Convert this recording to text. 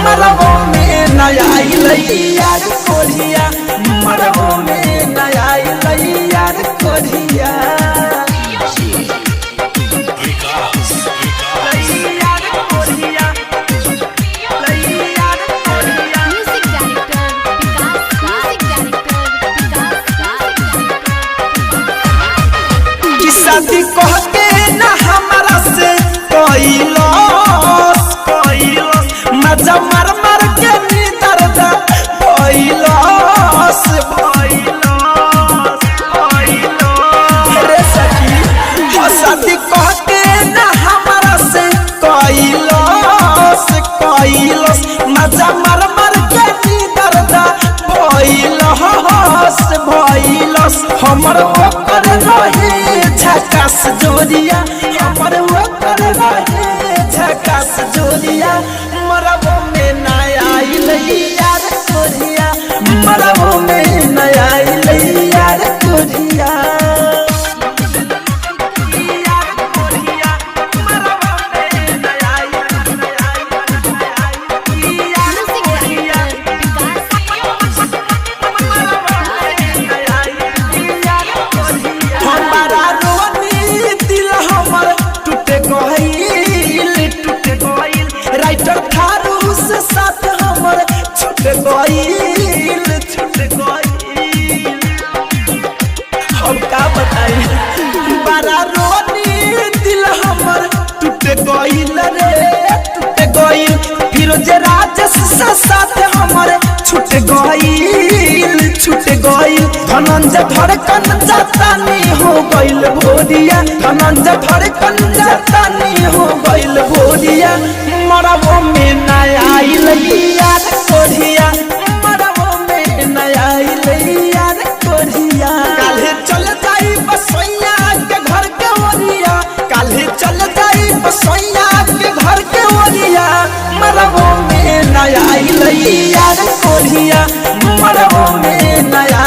मरबो में नया यार कोरिया मरबो में नया यार कोरिया शादी कह के ना हमारा से कोइलोस मजा मार मार के नींदर दा कोइलोस रे सखी हो शादी कह के ना हमारा से कोइलोस मजा मार मार के नींदर दा कोइलोस हमर ओकर रहे झकास जोरिया हमर ओकर रहे झकास जोरिया मरबो में नया यार कोरिया मरबो में नया यार कोरिया हम का बताई बड़ा रोनी दिल हमर टूट गइल रे टूट गइल फिरोज राजेश से साथ हमर छूट गइल धनंजय धड़कन जातानी हो गइल भोरिया धनंजय धड़कन जातानी हो गइल भोरिया मरबो में नया यार कोरिया मरबो में नया यार कोरिया काल्हे चल जाई बसैया के घर के ओरिया काल्हे चल जाई बसैया के घर के ओरिया मरबो में नया यार कोरिया मरबो में नया